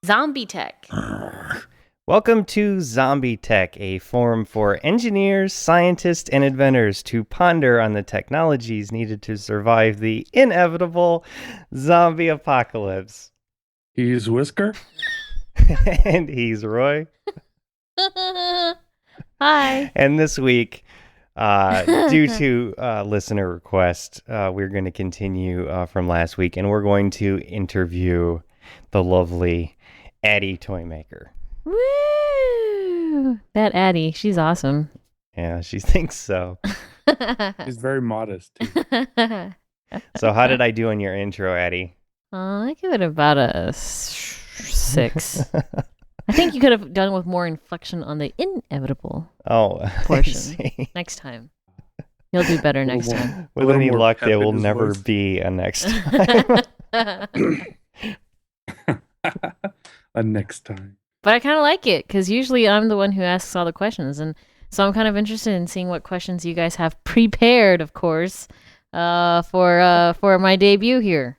ZombieTech. Welcome to ZombieTech, a forum for engineers, scientists, and inventors to ponder on the technologies needed to survive the inevitable zombie apocalypse. He's Whisker. And he's Roy. Hi. And this week, due to listener request, we're going to continue from last week, and we're going to interview the lovely Addie Toymaker. Woo! That Addie, she's awesome. Yeah, she thinks so. He's very modest, too. So how did I do in your intro, Addie? I give it about a 6. I think you could have done with more inflection on the inevitable portion. Next time. You'll do better next time. With any luck, there will never be a next time. A next time. But I kind of like it, because usually I'm the one who asks all the questions, and so I'm kind of interested in seeing what questions you guys have prepared, of course, for my debut here.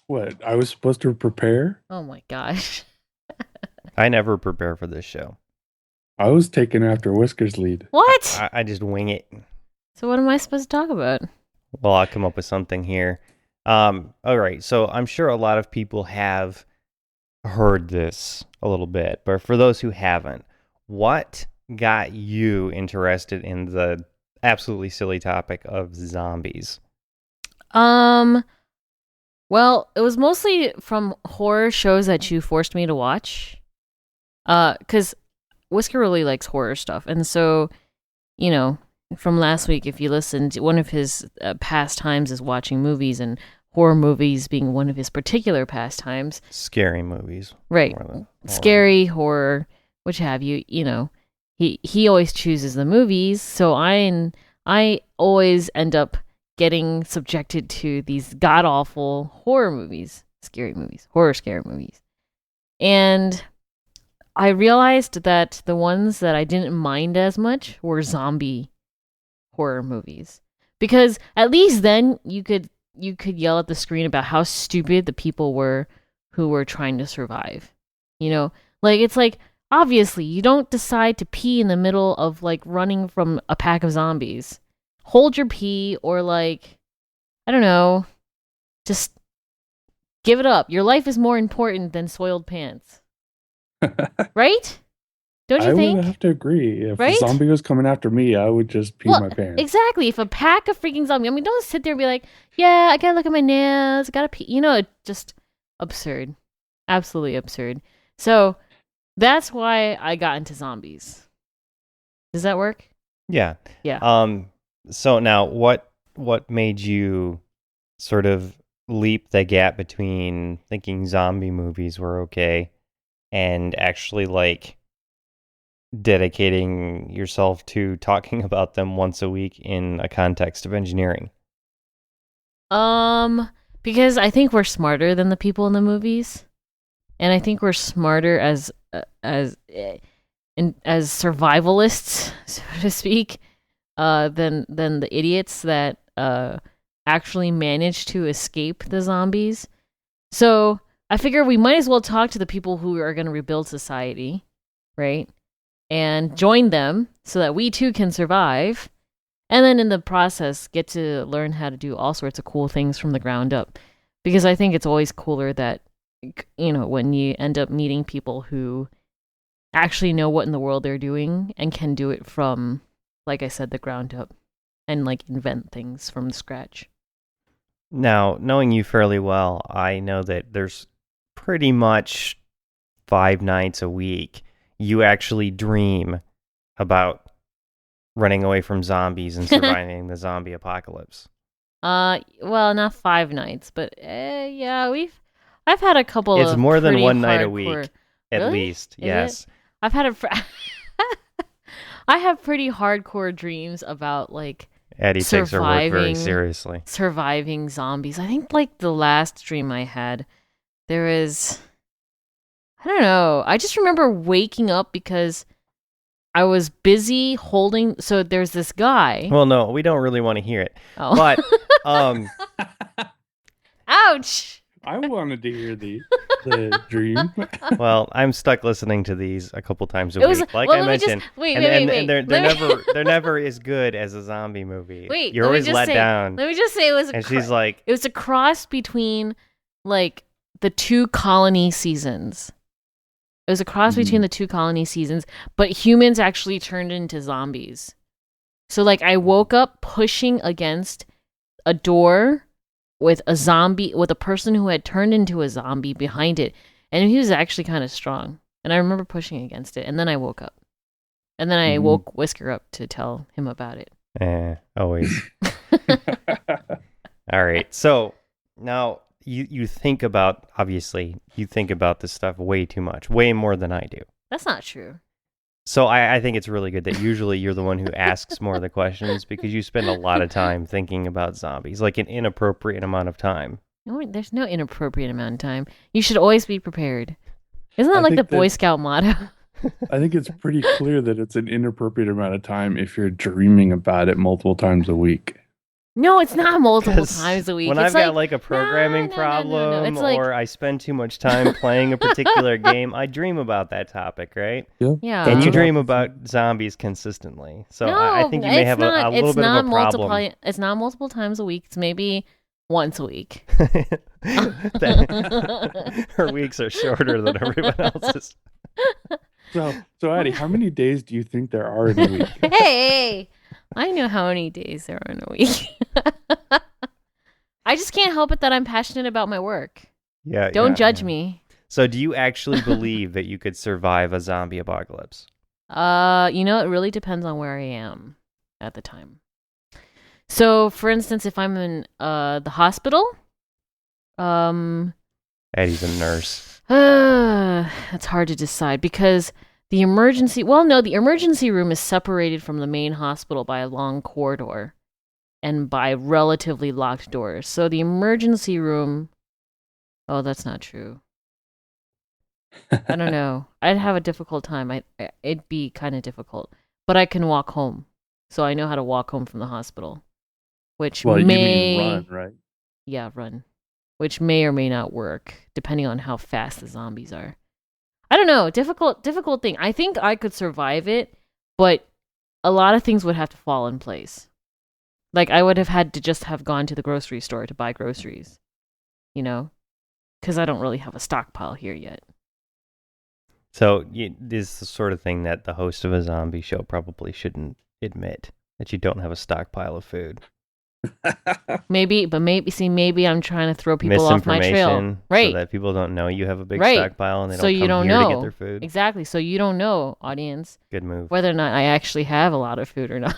What? I was supposed to prepare? Oh my gosh. I never prepare for this show. I was taken after Whisker's lead. What? I just wing it. So what am I supposed to talk about? Well, I'll come up with something here. All right, so I'm sure a lot of people have heard this a little bit, but for those who haven't, what got you interested in the absolutely silly topic of zombies? Well, it was mostly from horror shows that you forced me to watch. Because Whisker really likes horror stuff, and so, you know, from last week, if you listened, one of his pastimes is watching movies, and horror movies being one of his particular pastimes. Scary movies. Right. Scary, horror, which have you, you know. He always chooses the movies, so I always end up getting subjected to these god-awful horror movies, scary movies, horror scary movies. And I realized that the ones that I didn't mind as much were zombie horror movies. Because at least then you could yell at the screen about how stupid the people were who were trying to survive. You know, like, it's like, obviously you don't decide to pee in the middle of like running from a pack of zombies. Hold your pee, or like, I don't know, just give it up. Your life is more important than soiled pants. Right? Don't you think? I would have to agree. If right? a zombie was coming after me, I would just pee my pants. Exactly. If a pack of freaking zombies, I mean, don't sit there and be like, yeah, I gotta look at my nails, I gotta pee. You know, it's just absurd. Absolutely absurd. So that's why I got into zombies. Does that work? Yeah. Yeah. So now, what made you sort of leap the gap between thinking zombie movies were okay and actually, like, dedicating yourself to talking about them once a week in a context of engineering? Because I think we're smarter than the people in the movies, and I think we're smarter as survivalists, so to speak, than the idiots that actually manage to escape the zombies. So I figure we might as well talk to the people who are going to rebuild society, right? And join them so that we too can survive. And then in the process, get to learn how to do all sorts of cool things from the ground up. Because I think it's always cooler that, you know, when you end up meeting people who actually know what in the world they're doing and can do it from, like I said, the ground up, and like invent things from scratch. Now, knowing you fairly well, I know that there's pretty much 5 nights a week you actually dream about running away from zombies and surviving the zombie apocalypse. Well, not 5 nights, but yeah, I've had a couple. It's of more than one hardcore... night a week, at really? least. Is yes, it? I've had I have pretty hardcore dreams about, like, Addie takes her work very seriously. Surviving zombies. I think, like, the last dream I had, there is, I don't know. I just remember waking up because I was busy holding. So there's this guy. Well, no, we don't really want to hear it. Oh. But Ouch. I wanted to hear the dream. Well, I'm stuck listening to these a couple times a week, like I mentioned. Wait. And they're never as good as a zombie movie. Wait, you're always let down. Let me just say she's like, it was a cross between like the 2 colony seasons. It was a cross between the 2 colony seasons, but humans actually turned into zombies. So like I woke up pushing against a door with a person who had turned into a zombie behind it, and he was actually kind of strong. And I remember pushing against it, and then I woke up. And then I woke Whisker up to tell him about it. Always. All right. So now you think about, obviously, this stuff way too much, way more than I do. That's not true. So I think it's really good that usually you're the one who asks more of the questions because you spend a lot of time thinking about zombies, like an inappropriate amount of time. No, there's no inappropriate amount of time. You should always be prepared. Isn't that like the Boy Scout motto? I think it's pretty clear that it's an inappropriate amount of time if you're dreaming about it multiple times a week. No, it's not multiple times a week. When I've got like a programming problem or I spend too much time playing a particular game, I dream about that topic, right? Yeah. And you dream about zombies consistently. So I think you may have a little bit of a problem. It's not multiple times a week. It's maybe once a week. Her weeks are shorter than everyone else's. So Addie, how many days do you think there are in a week? Hey, I know how many days there are in a week. I just can't help it that I'm passionate about my work. Yeah. Don't judge me. So do you actually believe that you could survive a zombie apocalypse? It really depends on where I am at the time. So, for instance, if I'm in the hospital, Addie's a nurse. It's hard to decide because the emergency room is separated from the main hospital by a long corridor and by relatively locked doors. So the emergency room, that's not true. I don't know. I'd have a difficult time. It'd be kind of difficult, but I can walk home. So I know how to walk home from the hospital, which you mean run, right? Yeah, run. Which may or may not work, depending on how fast the zombies are. I don't know. Difficult thing. I think I could survive it, but a lot of things would have to fall in place. Like, I would have had to just have gone to the grocery store to buy groceries, because I don't really have a stockpile here yet. So this is the sort of thing that the host of a zombie show probably shouldn't admit, that you don't have a stockpile of food. maybe I'm trying to throw people off my trail, right? So that people don't know you have a big stockpile and they don't come here to get their food. Exactly. So you don't know, audience. Good move. Whether or not I actually have a lot of food or not.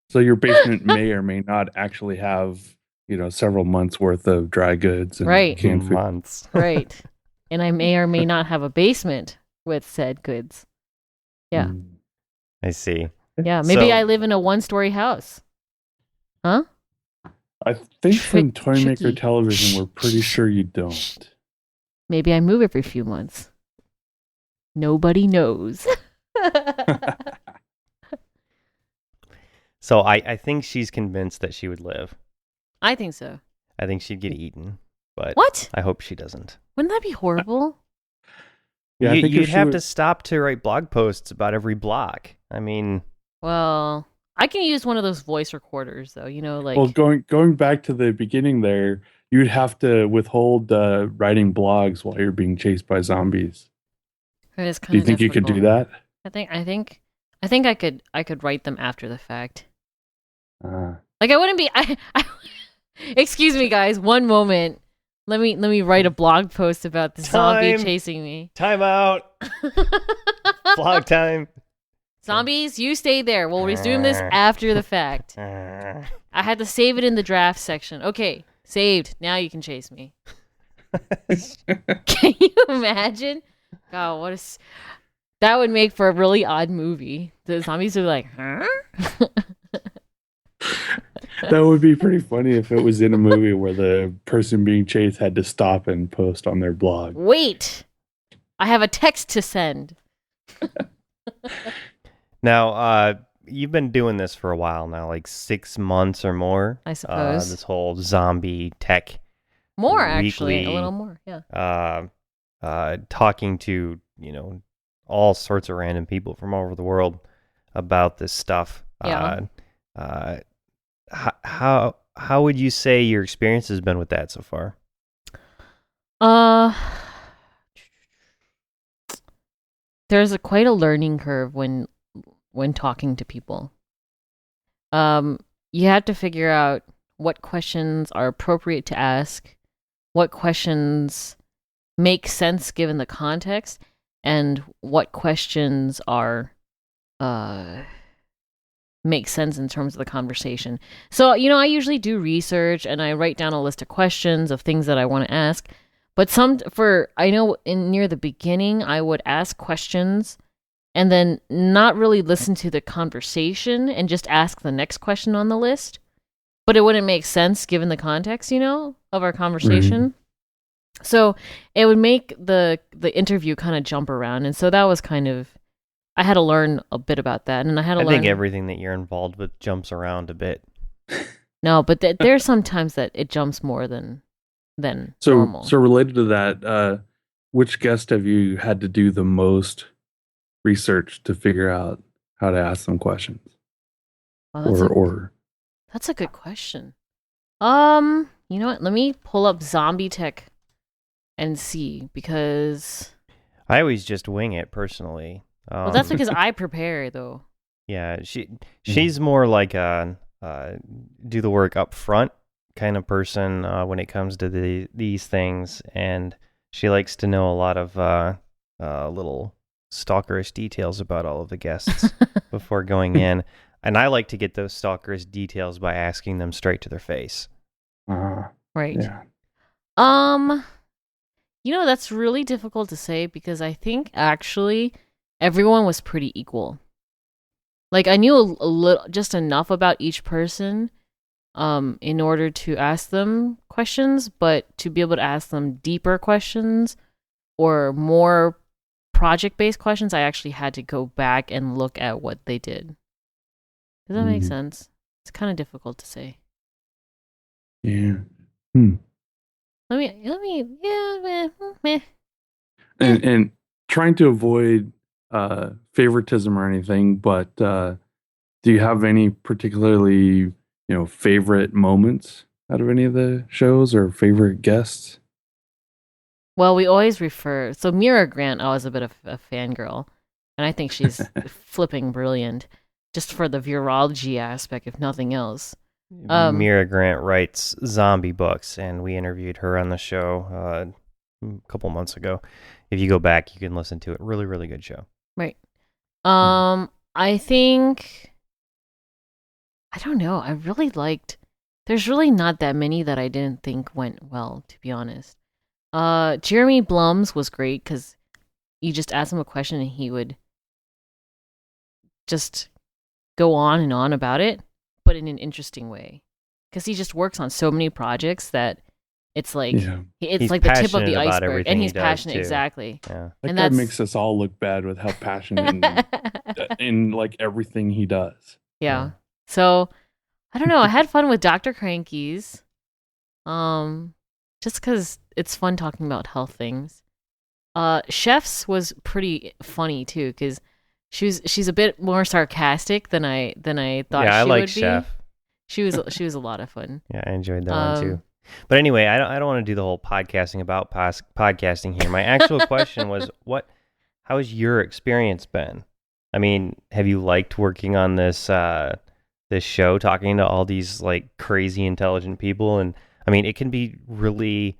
So your basement may or may not actually have, several months worth of dry goods and canned food. Months. Right. And I may or may not have a basement with said goods. Yeah. I see. Yeah. Maybe I live in a 1-story house. Huh? I think from Toymaker Television, we're pretty sure you don't. Maybe I move every few months. Nobody knows. So I think she's convinced that she would live. I think so. I think she'd get eaten, but what? I hope she doesn't. Wouldn't that be horrible? Yeah, you'd have to stop to write blog posts about every block. I mean... Well... I can use one of those voice recorders, though. Like. Well, going back to the beginning there, you'd have to withhold writing blogs while you're being chased by zombies. It is kind do you think difficult. You could do that? I think I could write them after the fact. Like I wouldn't be. Excuse me, guys. One moment. Let me write a blog post about the zombie chasing me. Time out. Blog time. Zombies, you stay there. We'll resume this after the fact. I had to save it in the draft section. Okay, saved. Now you can chase me. Can you imagine? God, that would make for a really odd movie. The zombies are like, huh? That would be pretty funny if it was in a movie where the person being chased had to stop and post on their blog. Wait, I have a text to send. Now, you've been doing this for a while now, like 6 months or more. I suppose. This whole zombie tech More, actually. weekly, A little more, yeah. talking to, all sorts of random people from all over the world about this stuff. Yeah. How would you say your experience has been with that so far? There's quite a learning curve when talking to people. You have to figure out what questions are appropriate to ask, what questions make sense given the context, and what questions are make sense in terms of the conversation. So, I usually do research and I write down a list of questions of things that I want to ask. But I know near the beginning, I would ask questions and then not really listen to the conversation and just ask the next question on the list. But it wouldn't make sense given the context, of our conversation. Mm-hmm. So it would make the interview kind of jump around. And so that was I had to learn a bit about that. And I think everything that you're involved with jumps around a bit. No, but there's sometimes that it jumps more than normal. So related to that, which guest have you had to do the most research to figure out how to ask them questions? That's a good question. You know what? Let me pull up ZombieTech and see, because I always just wing it personally. Well, that's because I prepare, though. Yeah, she's more like a do the work up front kind of person when it comes to these things, and she likes to know a lot of little stalkerish details about all of the guests before going in. And I like to get those stalkerish details by asking them straight to their face. Right. Yeah. That's really difficult to say, because I think actually everyone was pretty equal. Like, I knew a little, just enough about each person in order to ask them questions, but to be able to ask them deeper questions or more project-based questions, I actually had to go back and look at what they did. Does that make sense? It's kind of difficult to say. Yeah. Let me, yeah. And trying to avoid favoritism or anything, but do you have any particularly, favorite moments out of any of the shows or favorite guests? Well, we always so Mira Grant, I was a bit of a fangirl, and I think she's flipping brilliant, just for the virology aspect, if nothing else. Mira Grant writes zombie books, and we interviewed her on the show a couple months ago. If you go back, you can listen to it. Really, really good show. Right. I think, I don't know. I really liked, there's really not that many that I didn't think went well, to be honest. Jeremy Blum's was great, because you just ask him a question and he would just go on and on about it, but in an interesting way, because he just works on so many projects that it's like it's he's like the tip of the iceberg, and he's passionate, too. Exactly. Yeah. That guy makes us all look bad with how passionate in like everything he does. Yeah. So I don't know. I had fun with Dr. Cranky's, just because it's fun talking about health things. Chef's was pretty funny too, because she's a bit more sarcastic than I thought. Yeah, I she like would Chef. Be. She was a lot of fun. Yeah, I enjoyed that one too. But anyway, I don't want to do the whole podcasting about podcasting here. My actual question was, how has your experience been? I mean, have you liked working on this show, talking to all these like crazy intelligent people? And I mean, it can be really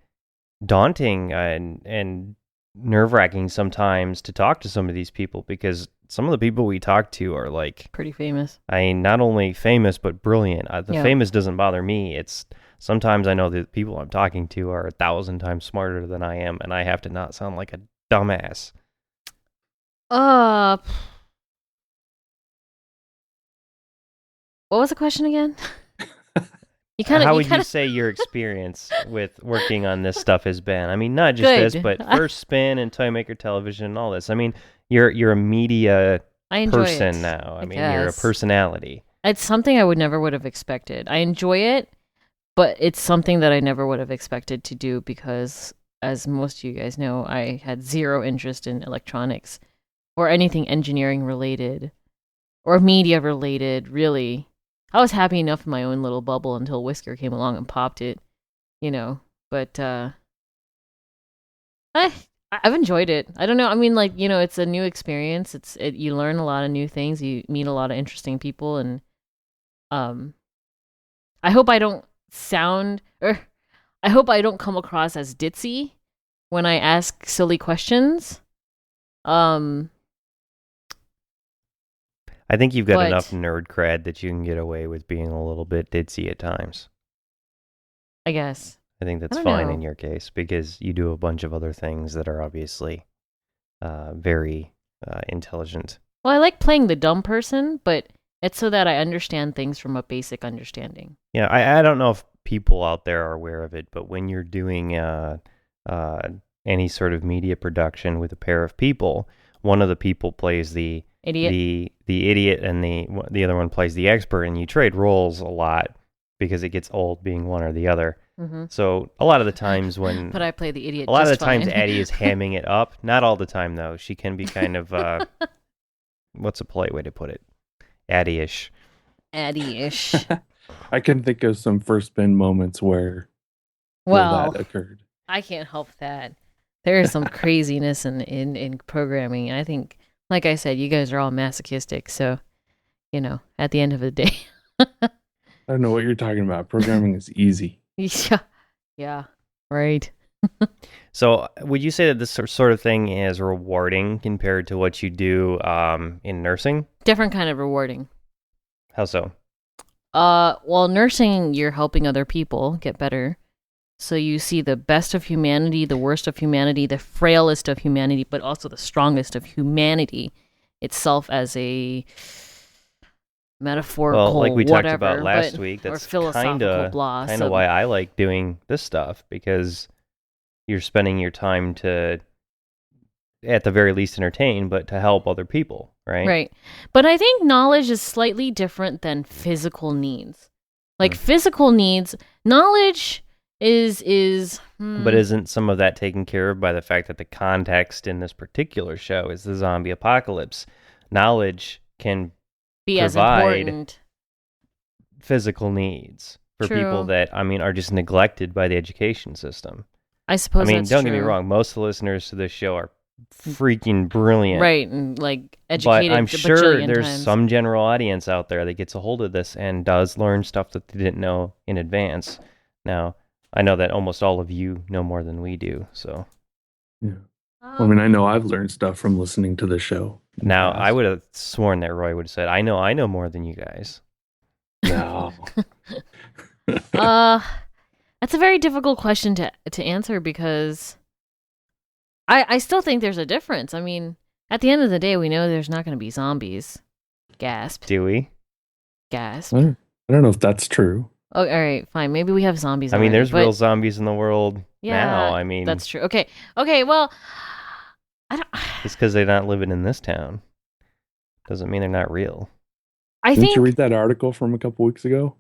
daunting and nerve-wracking sometimes to talk to some of these people, because some of the people we talk to are like pretty famous. I mean, not only famous but brilliant. Famous doesn't bother me. It's sometimes I know the people I'm talking to are 1,000 times smarter than I am, and I have to not sound like a dumbass. What was the question again? How would you say your experience with working on this stuff has been? I mean, not just this, but First Spin and Toymaker Television and all this. I mean, you're a media person now. I mean, you're a personality. It's something I would have expected. I enjoy it, but it's something that I never would have expected to do because, as most of you guys know, I had zero interest in electronics or anything engineering related or media related, really. I was happy enough in my own little bubble until Whisker came along and popped it, but I've enjoyed it. I don't know. I mean, like, it's a new experience. You learn a lot of new things. You meet a lot of interesting people, and I hope I don't I hope I don't come across as ditzy when I ask silly questions. I think you've got But- enough nerd cred that you can get away with being a little bit ditzy at times. I guess. I think that's I don't fine know. in your case because you do a bunch of other things that are obviously very intelligent. Well, I like playing the dumb person, but it's so that I understand things from a basic understanding. Yeah, I don't know if people out there are aware of it, but when you're doing any sort of media production with a pair of people, one of the people plays the Idiot. the idiot, and the other one plays the expert, and you trade roles a lot because it gets old being one or the other. Mm-hmm. So a lot of the times when But I play the idiot. a lot of just the times fine. Addie is hamming it up. Not all the time though. She can be kind of what's a polite way to put it? Addie-ish. Addie-ish. I can think of some first bin moments where Well, that occurred. I can't help that. There is some craziness in programming, and I think, like I said, you guys are all masochistic. So, at the end of the day, I don't know what you're talking about. Programming is easy. yeah, right. So would you say that this sort of thing is rewarding compared to what you do in nursing? Different kind of rewarding. How so? Well, nursing, you're helping other people get better. So you see the best of humanity, the worst of humanity, the frailest of humanity, but also the strongest of humanity itself as a metaphorical, Well, like we talked whatever, about last but- week, or that's philosophical blah. kind of So- why I like doing this stuff, because you're spending your time to, at the very least, entertain, but to help other people, right? Right. But I think knowledge is slightly different than physical needs. Like physical needs, knowledge is But isn't some of that taken care of by the fact that the context in this particular show is the zombie apocalypse? Knowledge can be as provide important. physical needs for people True. that, are just neglected by the education system. I suppose that's don't get me true. wrong, most of the listeners to this show are freaking brilliant. Right, and like But educated I'm a sure bajillion there's times. some general audience out there that gets a hold of this and does learn stuff that they didn't know in advance. Now, I know that almost all of you know more than we do, so. Yeah. Well, I mean, I know I've learned stuff from listening to the show. in the Now, past. I would have sworn that Roy would have said, I know more than you guys. No. That's a very difficult question to answer because I still think there's a difference. I mean, at the end of the day, we know there's not going to be zombies. Gasp. Do we? Gasp. I don't know if that's true. Oh, all right, fine. Maybe we have zombies. I mean, already, there's but- real zombies in the world Yeah, now. I mean, That's true. Okay. Well, I don't. just because they're not living in this town doesn't mean they're not real. I Didn't think. you read that article from a couple weeks ago?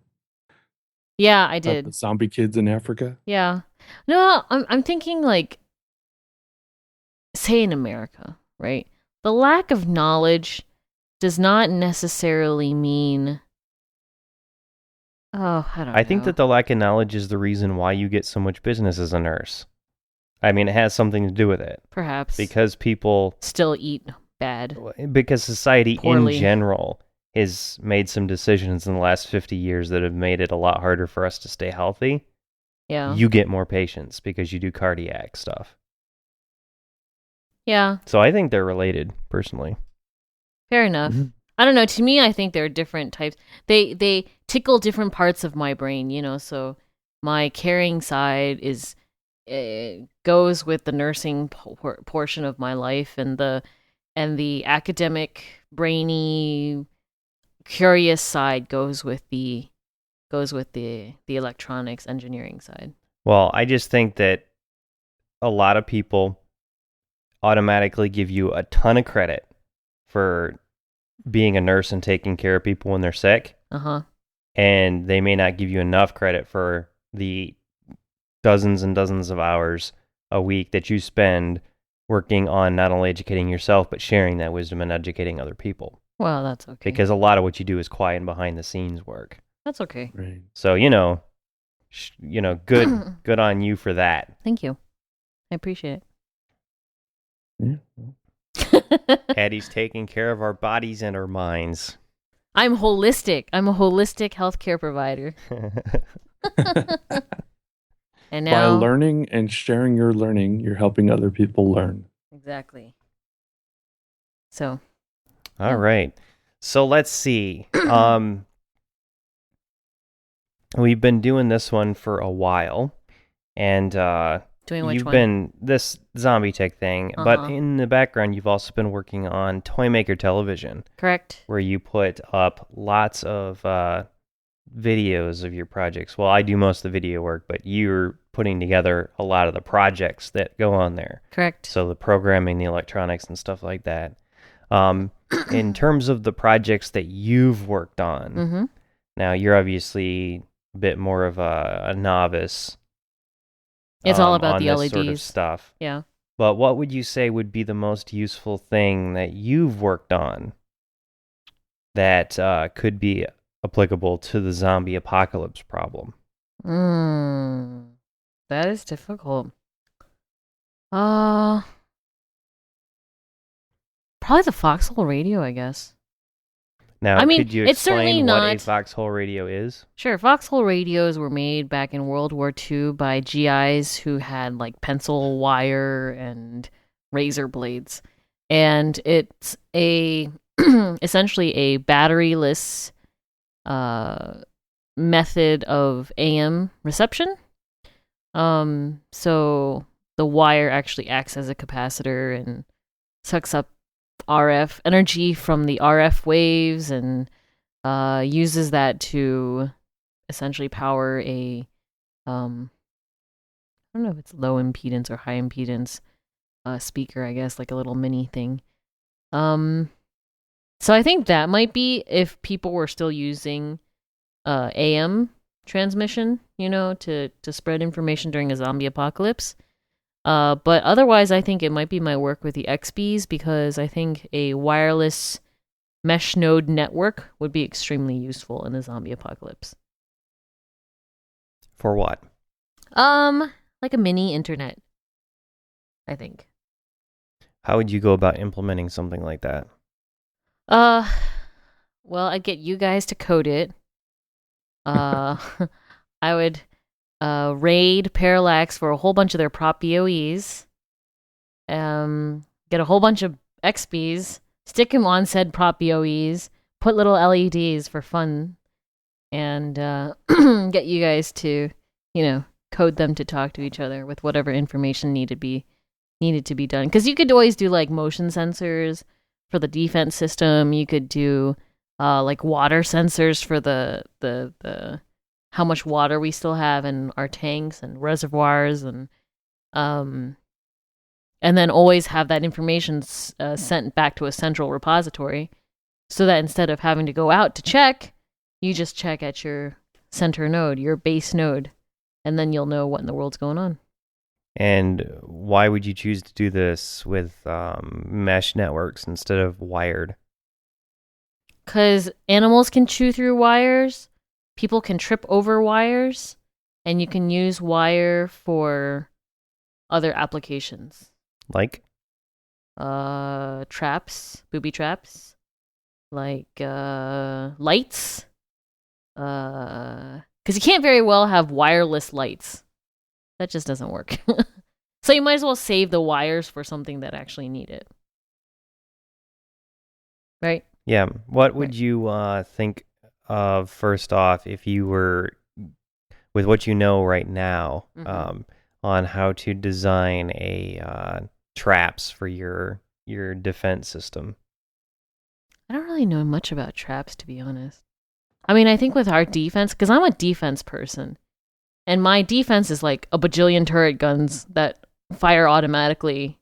Yeah, I About did. the zombie kids in Africa? Yeah. No, I'm thinking like, say in America, right? The lack of knowledge does not necessarily mean. Oh, I don't know. I think that the lack of knowledge is the reason why you get so much business as a nurse. I mean, it has something to do with it. perhaps Because people, still eat bad. because society Poorly. in general has made some decisions in the last 50 years that have made it a lot harder for us to stay healthy. Yeah. You get more patients because you do cardiac stuff. Yeah. So I think they're related, personally. Fair enough. Mhm. I don't know. To me, I think there are different types. They tickle different parts of my brain, So my caring side is goes with the nursing portion of my life, and the academic, brainy, curious side goes with the electronics engineering side. Well, I just think that a lot of people automatically give you a ton of credit for being a nurse and taking care of people when they're sick, Uh huh. and they may not give you enough credit for the dozens and dozens of hours a week that you spend working on not only educating yourself, but sharing that wisdom and educating other people. Well, that's okay. Because a lot of what you do is quiet and behind the scenes work. That's okay. Right. So, good on you for that. Thank you. I appreciate Yeah. it. Addie's taking care of our bodies and our minds. I'm holistic. I'm a holistic healthcare provider. And By now, learning and sharing your learning, you're helping other people learn. exactly. So, All right. So let's see. We've been doing this one for a while, and doing which you've one? been this ZombieTech thing, but in the background, you've also been working on Toy Maker Television, Correct. where you put up lots of videos of your projects. Well, I do most of the video work, but you're putting together a lot of the projects that go on there. Correct. So the programming, the electronics, and stuff like that. In terms of the projects that you've worked on, Mm-hmm. now you're obviously a bit more of a novice. It's all about on the this LEDs. sort of stuff. Yeah. But what would you say would be the most useful thing that you've worked on that could be applicable to the zombie apocalypse problem? That is difficult. Probably the foxhole radio, I guess. Now, I mean, could you it's certainly explain what a not- foxhole radio is? Sure, foxhole radios were made back in World War II by GIs who had like pencil wire and razor blades. And it's a essentially a batteryless method of AM reception. So the wire actually acts as a capacitor and sucks up RF energy from the RF waves and uses that to essentially power a I don't know if it's low impedance or high impedance speaker, I guess, like a little mini thing. So I think that might be if people were still using AM transmission, to spread information during a zombie apocalypse. But otherwise, I think it might be my work with the XBs because I think a wireless mesh node network would be extremely useful in the zombie apocalypse. For what? Like a mini internet, I think. How would you go about implementing something like that? Well, I'd get you guys to code it. I would raid Parallax for a whole bunch of their prop BOEs. Get a whole bunch of XBs, stick them on said prop BOEs, put little LEDs for fun, and get you guys to, code them to talk to each other with whatever information needed to be done. Because you could always do like motion sensors for the defense system. You could do like water sensors for the how much water we still have in our tanks and reservoirs, and then always have that information sent back to a central repository, so that instead of having to go out to check, you just check at your center node, your base node, and then you'll know what in the world's going on. And why would you choose to do this with mesh networks instead of wired? Because animals can chew through wires, people can trip over wires, and you can use wire for other applications. Like? Traps, booby traps, like lights. Because you can't very well have wireless lights. That just doesn't work. So you might as well save the wires for something that actually need it. Right? Yeah. What would you think of first off if you were, with what you know right now, on how to design a traps for your defense system? I don't really know much about traps, to be honest. I mean, I think with our defense, because I'm a defense person, and my defense is like a bajillion turret guns that fire automatically,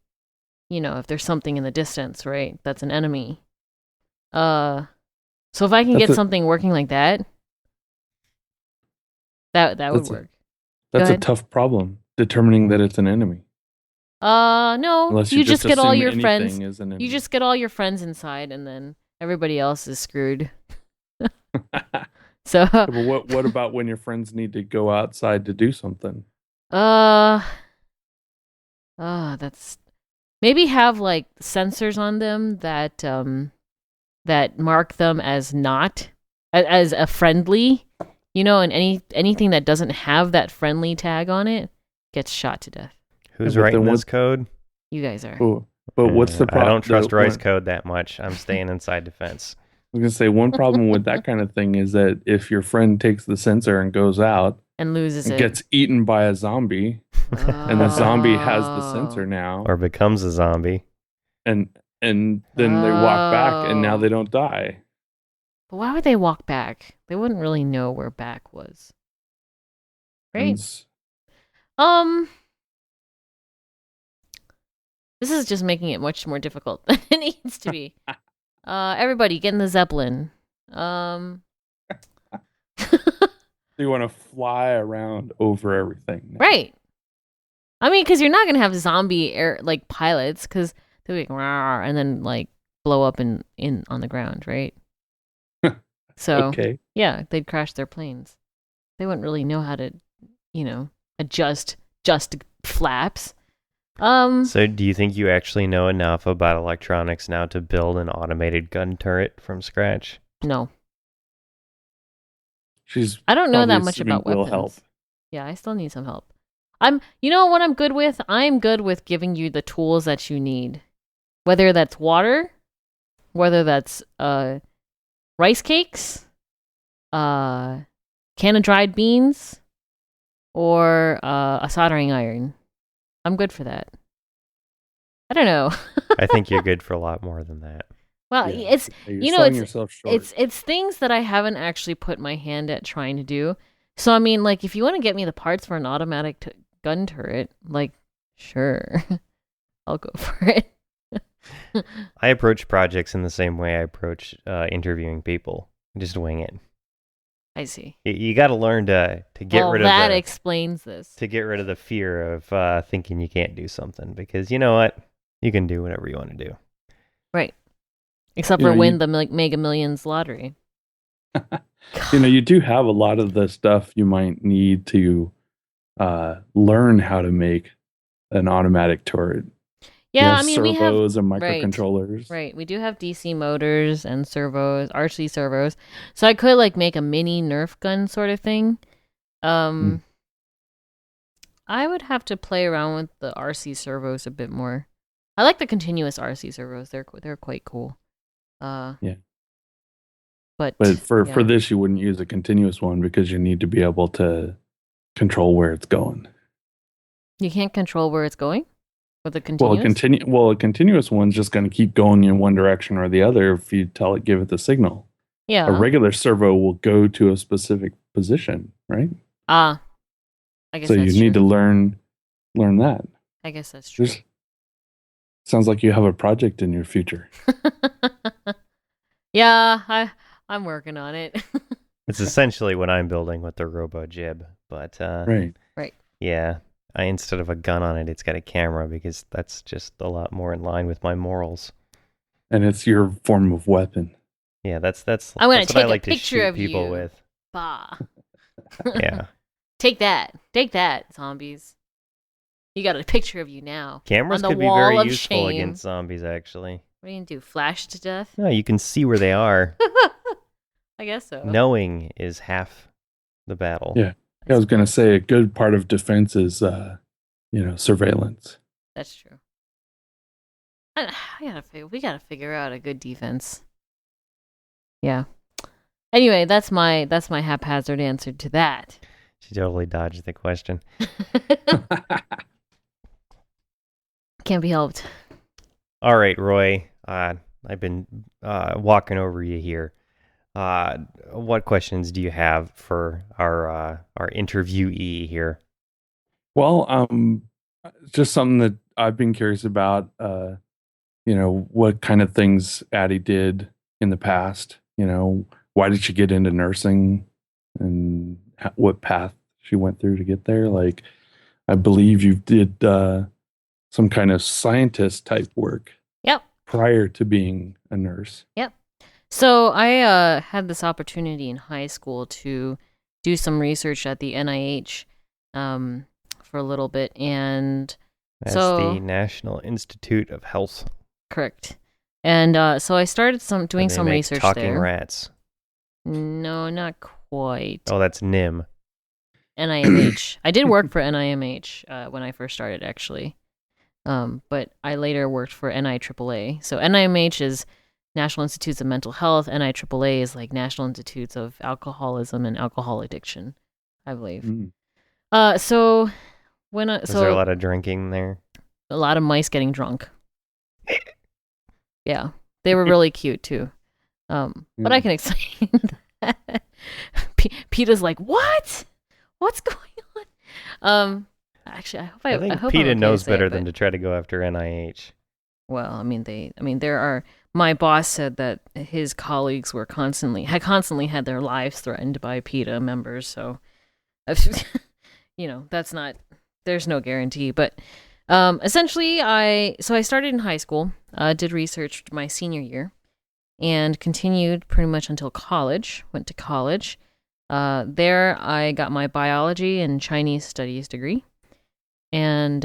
if there's something in the distance, right? That's an enemy. So if I can get something working like that, that would work. That's a ahead. tough problem, determining that it's an enemy. No, Unless you just get all assume your anything friends. is an enemy. You just get all your friends inside, and then everybody else is screwed. So, But what about when your friends need to go outside to do something? that's maybe have like sensors on them that that mark them as not as a friendly, and anything that doesn't have that friendly tag on it gets shot to death. Who's but writing then this code? You guys are. Oh, but what's the I problem? don't trust Roy's code that much. I'm staying inside defense. I was gonna say one problem with that kind of thing is that if your friend takes the sensor and goes out And loses and it. gets eaten by a zombie, and the zombie has the sensor now, Or becomes a zombie. and then they walk back, and now they don't die. But why would they walk back? They wouldn't really know where back was. Right? This is just making it much more difficult than it needs to be. Everybody, get in the Zeppelin. You want to fly around over everything, Right. I mean, because you're not gonna have zombie pilots, because they'll be like, "Rawr," and then like blow up in on the ground, right? So Okay. yeah, they'd crash their planes. They wouldn't really know how to, adjust just flaps. So do you think you actually know enough about electronics now to build an automated gun turret from scratch? No. I don't know that much about weapons. Help. Yeah, I still need some help. You know what I'm good with? I'm good with giving you the tools that you need. Whether that's water, whether that's rice cakes, can of dried beans, or a soldering iron. I'm good for that. I don't know. I think you're good for a lot more than that. Well, Yeah. it's You're selling yourself short. it's things that I haven't actually put my hand at trying to do. So I mean, like, if you want to get me the parts for an automatic gun turret, like, sure, I'll go for it. I approach projects in the same way I approach interviewing people. Just wing it. I see. You got to learn to get rid of that explains this. To get rid of the fear of thinking you can't do something, because you know what, you can do whatever you want to do. Right. Except for win the Mega Millions lottery. You do have a lot of the stuff you might need to learn how to make an automatic turret. Yeah, I mean, we have servos and microcontrollers. Right. We do have DC motors and servos, RC servos. So I could make a mini Nerf gun sort of thing. I would have to play around with the RC servos a bit more. I like the continuous RC servos. They're quite cool. Yeah. But for this, you wouldn't use a continuous one because you need to be able to control where it's going. You can't control where it's going with a continuous? A continuous one's just going to keep going in one direction or the other if you give it the signal. Yeah. A regular servo will go to a specific position, right? I guess so that's you need to learn that. I guess that's true. Sounds like you have a project in your future. Yeah, I'm working on it. It's essentially what I'm building with the Robo Jib, but right. Yeah, instead of a gun on it, it's got a camera because that's just a lot more in line with my morals. And it's your form of weapon. Yeah, that's I'm gonna what take I like a picture to shoot of people you. with. Bah. Yeah. Take that, zombies. You got a picture of you now. Cameras on the could be wall very of useful shame. against zombies, actually. What are you gonna do? Flash to death? No, you can see where they are. I guess so. Knowing is half the battle. Yeah. I was going to say a good part of defense is, surveillance. That's true. We gotta figure out a good defense. Yeah. Anyway, that's my haphazard answer to that. She totally dodged the question. Can't be helped. All right, Roy. I've been walking over you here. What questions do you have for our interviewee here? Well, just something that I've been curious about. What kind of things Addie did in the past. Why did she get into nursing, and what path she went through to get there? Like, I believe you did some kind of scientist type work Yep. prior to being a nurse. Yep. So I had this opportunity in high school to do some research at the NIH for a little bit, and That's so the National Institute of Health. correct. And so I started doing They some make research talking there. rats. No, not quite. Oh, that's NIM. NIMH. I did work for NIMH when I first started, actually. But I later worked for NIAAA. So NIMH is National Institutes of Mental Health. NIAAA is like National Institutes of Alcoholism and Alcohol Addiction, I believe. So when Was there a lot of drinking there? a lot of mice getting drunk. Yeah, they were really cute too. But I can explain that. PETA's like, what? What's going on? Actually, I think hope PETA I'm okay knows to say better it, than but- to try to go after NIH. Well, I mean, there are. My boss said that his colleagues had constantly had their lives threatened by PETA members. So, that's not. There's no guarantee, but essentially, I started in high school, did research my senior year, and continued pretty much until college. Went to college. There, I got my biology and Chinese studies degree, and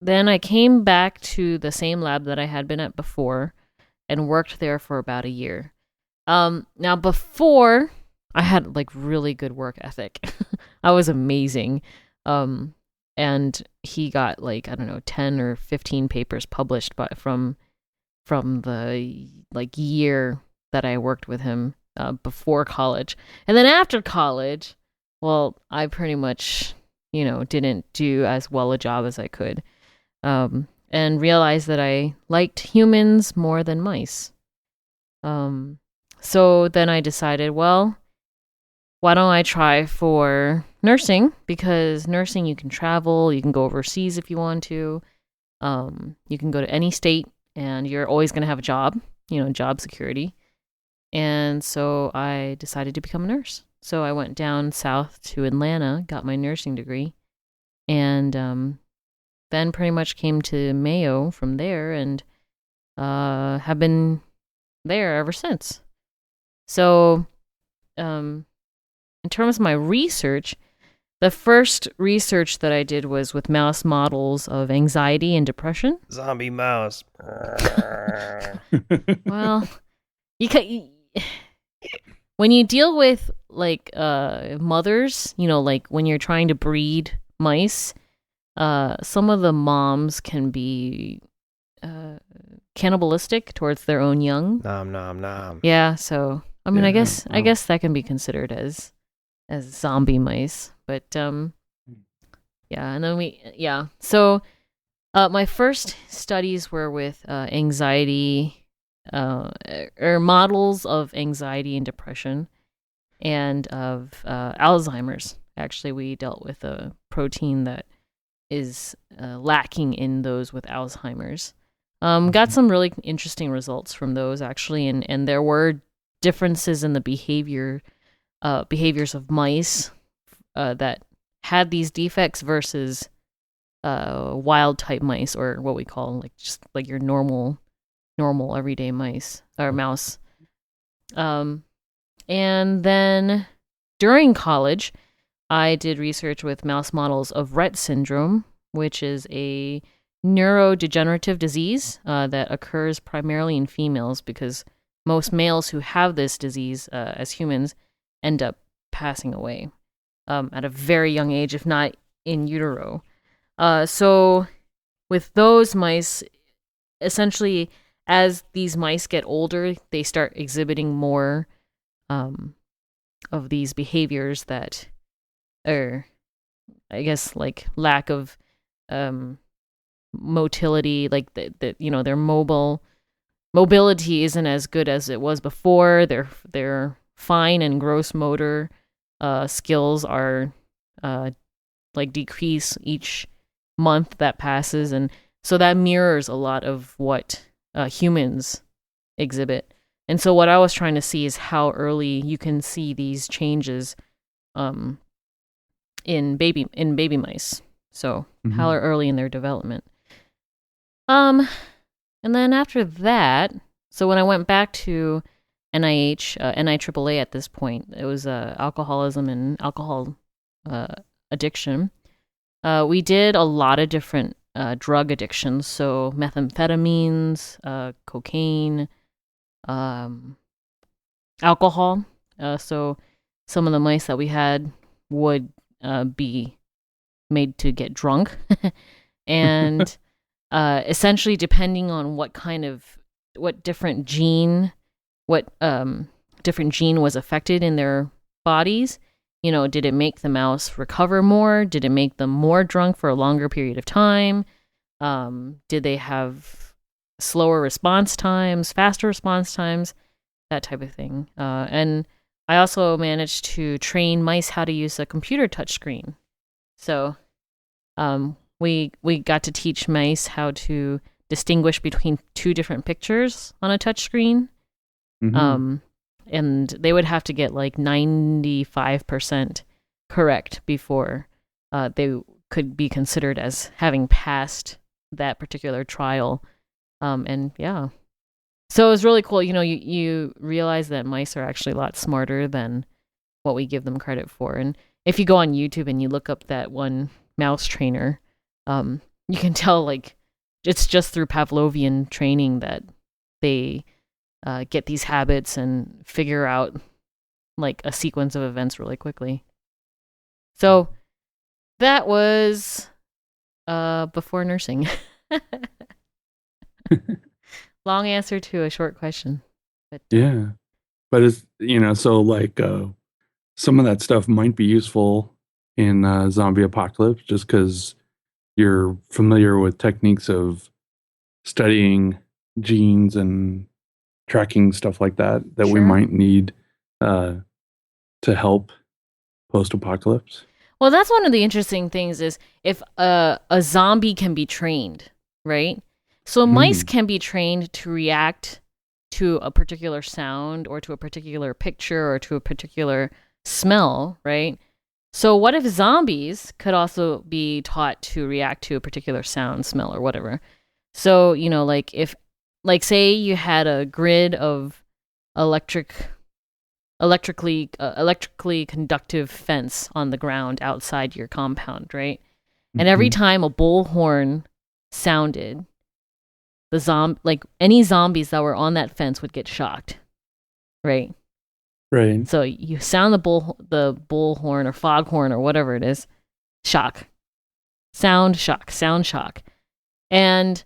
then I came back to the same lab that I had been at before and worked there for about a year. Now, before, I had like really good work ethic. I was amazing. And he got like, I don't know, 10 or 15 papers published from the like year that I worked with him before college. And then after college, well, I pretty much, didn't do as well a job as I could. And realized that I liked humans more than mice. So then I decided, well, why don't I try for nursing? Because nursing, you can travel, you can go overseas if you want to. You can go to any state and you're always going to have a job, job security. And so I decided to become a nurse. So I went down south to Atlanta, got my nursing degree, and then pretty much came to Mayo from there and have been there ever since. So in terms of my research, the first research that I did was with mouse models of anxiety and depression. Zombie mouse. Well, when you deal with like mothers, like when you're trying to breed mice, some of the moms can be cannibalistic towards their own young. Nom nom nom. Yeah, so I mean, Yeah, I guess that can be considered as zombie mice, but yeah, and then so my first studies were with anxiety, or models of anxiety and depression, and of Alzheimer's. Actually, we dealt with a protein that is lacking in those with Alzheimer's. Got some really interesting results from those, actually, and there were differences in the behaviors of mice that had these defects versus wild type mice, or what we call like just like your normal everyday mice or mouse. And then during college, I did research with mouse models of Rett syndrome, which is a neurodegenerative disease that occurs primarily in females, because most males who have this disease as humans end up passing away at a very young age, if not in utero. So with those mice, essentially, as these mice get older, they start exhibiting more of these behaviors that are, I guess, like lack of motility, like their mobility isn't as good as it was before. Their fine and gross motor skills are like decrease each month that passes, and so that mirrors a lot of what humans exhibit. And so what I was trying to see is how early you can see these changes in baby mice. So Mhm. hella early in their development. And then after that, so when I went back to NIH, NIAAA at this point, it was alcoholism and alcohol addiction. We did a lot of different drug addictions, so methamphetamines, cocaine, alcohol. So some of the mice that we had would be made to get drunk, and essentially depending on what different gene was affected in their bodies. Did it make the mouse recover more? Did it make them more drunk for a longer period of time? Did they have slower response times, faster response times, that type of thing? And I also managed to train mice how to use a computer touchscreen. So we got to teach mice how to distinguish between two different pictures on a touchscreen. Mhm. And they would have to get like 95% correct before they could be considered as having passed that particular trial. And yeah. So it was really cool. You realize that mice are actually a lot smarter than what we give them credit for. And if you go on YouTube and you look up that one mouse trainer, you can tell like it's just through Pavlovian training that they get these habits and figure out like a sequence of events really quickly. So that was before nursing. Long answer to a short question. But Yeah. But it's, so like some of that stuff might be useful in zombie apocalypse just because you're familiar with techniques of studying genes and tracking stuff like that we Sure. might need to help post-apocalypse. Well, that's one of the interesting things is if a zombie can be trained, right? So mice can be trained to react to a particular sound or to a particular picture or to a particular smell, right? So what if zombies could also be taught to react to a particular sound, smell, or whatever? So, like if, like say you had a grid of electrically conductive fence on the ground outside your compound, right? And every time a bullhorn sounded, any zombies that were on that fence would get shocked, right? Right. So you sound the bullhorn or foghorn or whatever it is, shock, sound, shock. And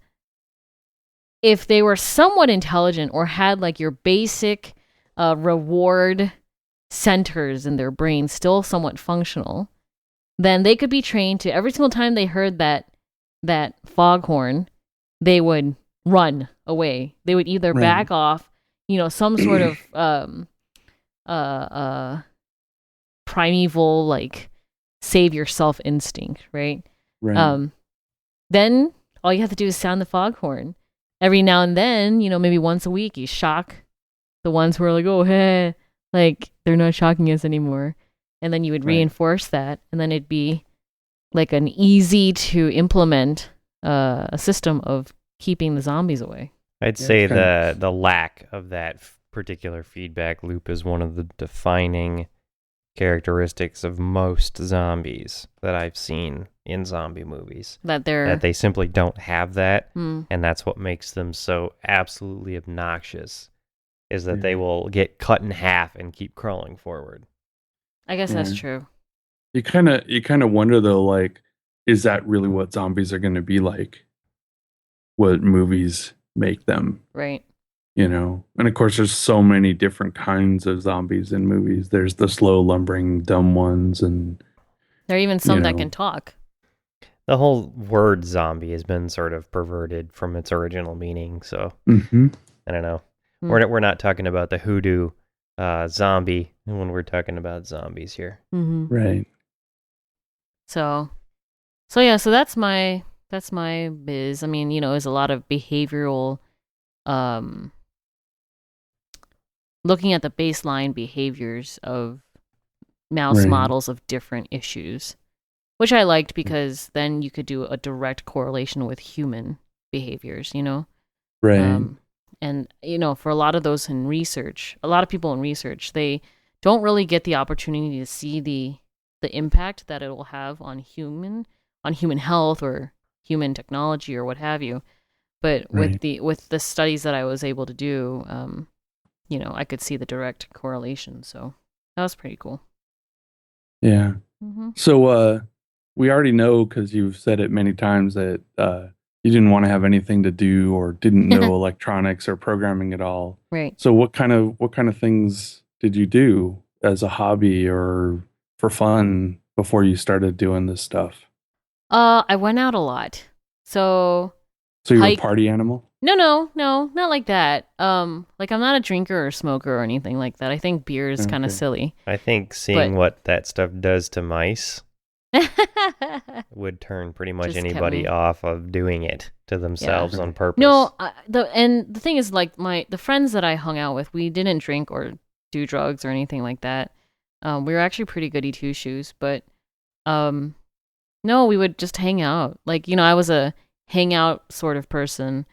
if they were somewhat intelligent or had like your basic reward centers in their brain still somewhat functional, then they could be trained to every single time they heard that foghorn, they would run away. They would either back off, some sort of primeval like save yourself instinct, right? Right. Then all you have to do is sound the foghorn. Every now and then, maybe once a week, you shock the ones who are like, oh, hey, like they're not shocking us anymore. And then you would reinforce that. And then it'd be like an easy to implement a system of keeping the zombies away. I'd say the lack of that particular feedback loop is one of the defining characteristics of most zombies that I've seen in zombie movies. That they simply don't have that, and that's what makes them so absolutely obnoxious, is that they will get cut in half and keep crawling forward. I guess that's true. You kind of wonder though, like, is that really what zombies are going to be like? What movies make them, right? And of course, there's so many different kinds of zombies in movies. There's the slow, lumbering, dumb ones, and there are even some that can talk. The whole word zombie has been sort of perverted from its original meaning. So I don't know. We're not talking about the hoodoo zombie when we're talking about zombies here. Right. So yeah. So that's my biz. I mean, there's a lot of behavioral, looking at the baseline behaviors of mouse models of different issues. which I liked because then you could do a direct correlation with human behaviors, Right. And for a lot of those in research, a lot of people in research, they don't really get the opportunity to see the impact that it will have on human health or human technology or what have you. But Right. with the studies that I was able to do, I could see the direct correlation. So that was pretty cool. Yeah. Mm-hmm. So we already know, because you've said it many times, that you didn't want to have anything to do or didn't know electronics or programming at all. Right. So what kind of things did you do as a hobby or for fun before you started doing this stuff? I went out a lot. So So you're a hike. party animal? No, not like that. Like I'm not a drinker or smoker or anything like that. I think beer is kind of Okay. silly. I think seeing what that stuff does to mice would turn pretty much Just kept anybody me- off of doing it to themselves on purpose. No, the thing is, like the friends that I hung out with, we didn't drink or do drugs or anything like that. We were actually pretty goody two shoes, but no, we would just hang out. Like I was a hangout sort of person.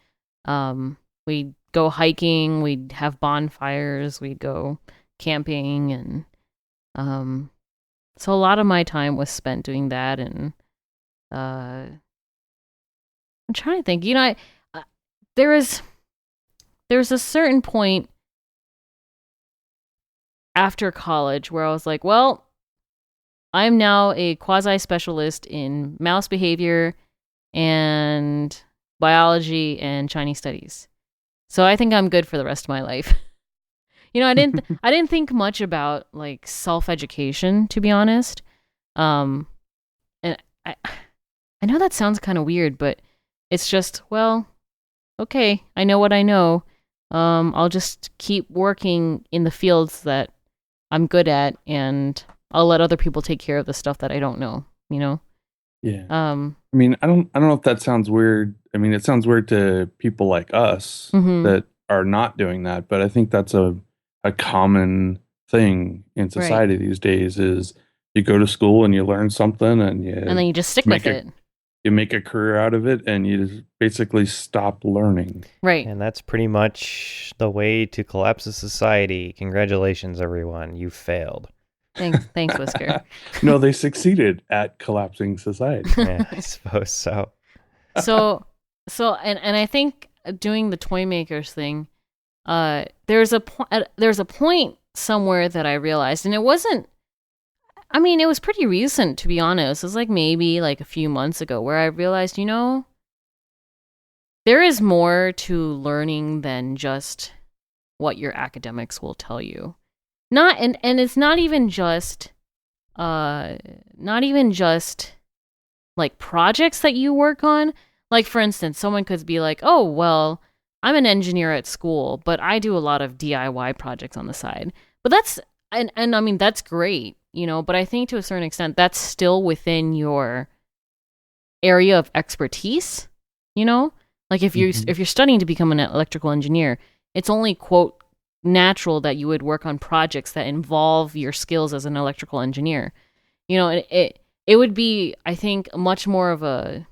We'd go hiking, we'd have bonfires, we'd go camping, and so a lot of my time was spent doing that. And I'm trying to think. There's a certain point after college where I was like, well, I'm now a quasi specialist in mouse behavior and biology and Chinese studies. So I think I'm good for the rest of my life. I didn't think much about like self-education, to be honest. And I know that sounds kind of weird, but it's just, well, okay, I know what I know. I'll just keep working in the fields that I'm good at, and I'll let other people take care of the stuff that I don't know, Yeah. I mean, I don't know if that sounds weird. I mean, it sounds weird to people like us that are not doing that, but I think that's a common thing in society these days. Is you go to school and you learn something and then you just stick with it. You make a career out of it, and you just basically stop learning. Right. And that's pretty much the way to collapse a society. Congratulations, everyone. You failed. Thanks, Whisker. No, they succeeded at collapsing society. Yeah, I suppose so. So, and I think doing the toy makers thing, there's a point somewhere that I realized, and it wasn't. I mean, it was pretty recent, to be honest. It was like maybe like a few months ago where I realized, there is more to learning than just what your academics will tell you. And it's not even just like projects that you work on. Like, for instance, someone could be like, oh, well, I'm an engineer at school, but I do a lot of DIY projects on the side. But that's, and I mean, that's great, but I think to a certain extent, that's still within your area of expertise, Like if you're studying to become an electrical engineer, it's only, quote, natural that you would work on projects that involve your skills as an electrical engineer. It would be, I think, much more of a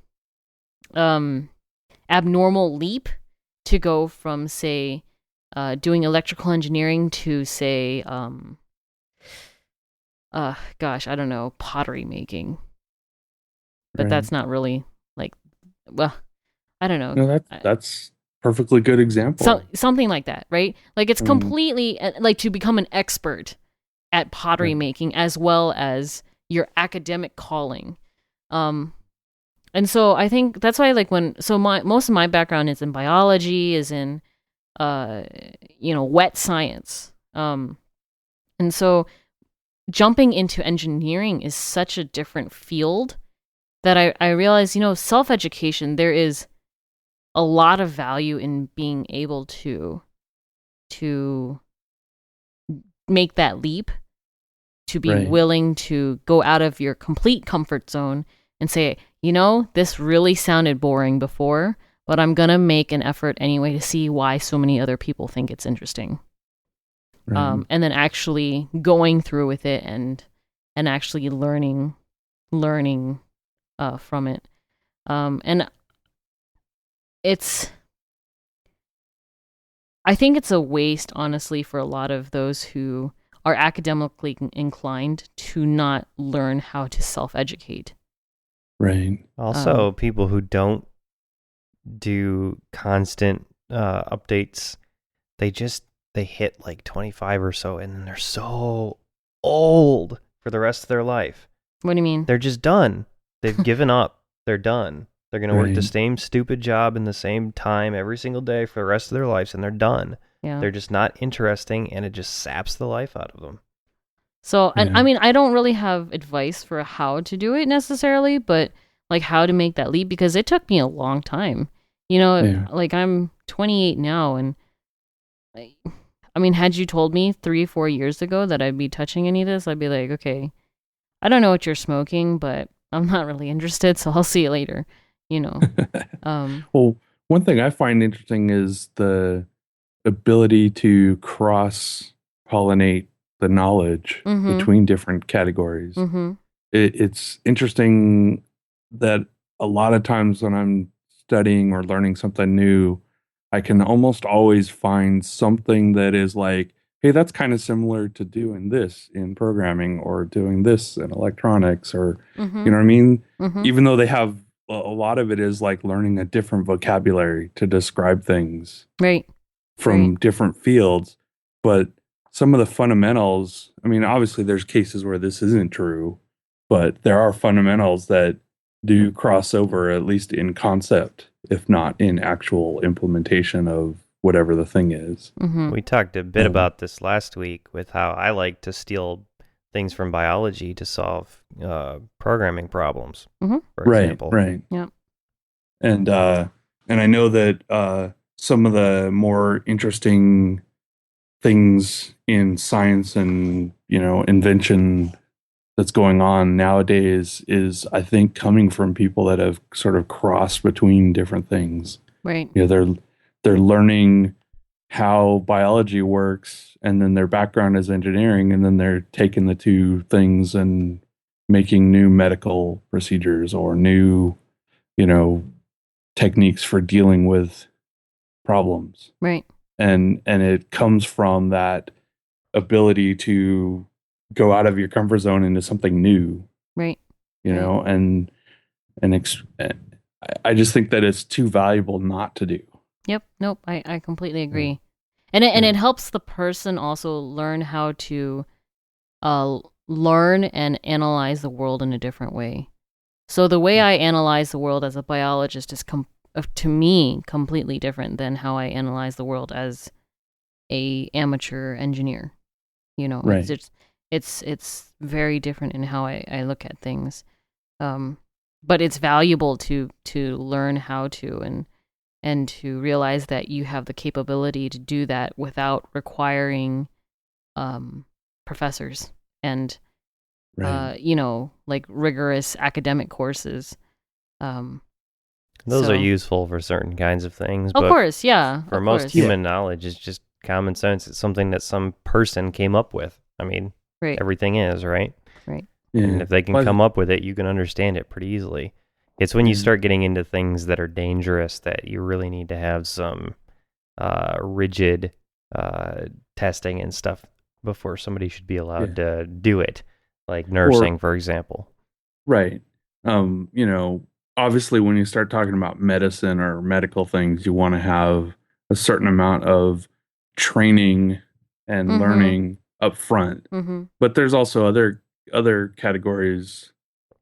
abnormal leap to go from, say, doing electrical engineering to, say, I don't know, pottery making. But that's not really like, well, I don't know. No, that's perfectly good example. Something like that, right? Like it's completely like to become an expert at pottery making as well as your academic calling. And so I think that's why, like, most of my background is in biology, is in wet science. And so jumping into engineering is such a different field that I realized, self-education, there is a lot of value in being able to make that leap, to be willing to go out of your complete comfort zone and say, this really sounded boring before, but I'm going to make an effort anyway to see why so many other people think it's interesting. And then actually going through with it and actually learning learning from it. And I think it's a waste, honestly, for a lot of those who are academically inclined to not learn how to self-educate. Right. Also, people who don't do constant updates, they hit like 25 or so, and then they're so old for the rest of their life. What do you mean? They're just done. They've given up. They're done. They're going to work the Right. same stupid job in the same time every single day for the rest of their lives, and they're done. Yeah. They're just not interesting, and it just saps the life out of them. So, and Yeah. I mean, I don't really have advice for how to do it necessarily, but like how to make that leap, because it took me a long time. You know, Yeah. like I'm 28 now, and I mean, had you told me 3-4 years ago that I'd be touching any of this, I'd be like, okay, I don't know what you're smoking, but I'm not really interested, so I'll see you later. You know. Well, one thing I find interesting is the ability to cross pollinate the knowledge Mhm. between different categories. Mhm. It's interesting that a lot of times when I'm studying or learning something new, I can almost always find something that is like, hey, that's kind of similar to doing this in programming or doing this in electronics, or Mhm. you know what I mean? Mhm. Even though they have a lot of it is like learning a different vocabulary to describe things Right. from different fields, but some of the fundamentals, I mean, obviously there's cases where this isn't true, but there are fundamentals that do cross over, at least in concept, if not in actual implementation of whatever the thing is. Mhm. We talked a bit about this last week with how I like to steal things from biology to solve programming problems, for example. Right. Yeah. And I know that some of the more interesting things in science and, you know, invention that's going on nowadays is, I think, coming from people that have sort of crossed between different things. Right. You know, they're learning how biology works, and then their background is engineering, and then they're taking the two things and making new medical procedures or new, you know, techniques for dealing with problems. Right. And it comes from that ability to go out of your comfort zone into something new, Right. you Right. know, I just think that it's too valuable not to do. Yep. Nope. I completely agree. And it helps the person also learn how to learn and analyze the world in a different way. So the way I analyze the world as a biologist is to me completely different than how I analyze the world as a amateur engineer. You know, Right. it's very different in how I look at things. But it's valuable to learn how to and to realize that you have the capability to do that without requiring professors and you know, like rigorous academic courses. Those are useful for certain kinds of things. Of but course, yeah. For most human knowledge, it's just common sense. It's something that some person came up with. I mean, everything is, right? Right. Yeah. And if they can come up with it, you can understand it pretty easily. It's when you start getting into things that are dangerous that you really need to have some rigid testing and stuff before somebody should be allowed to do it, like nursing, for example. Right. You know, obviously when you start talking about medicine or medical things, you want to have a certain amount of training and learning up front. But there's also other categories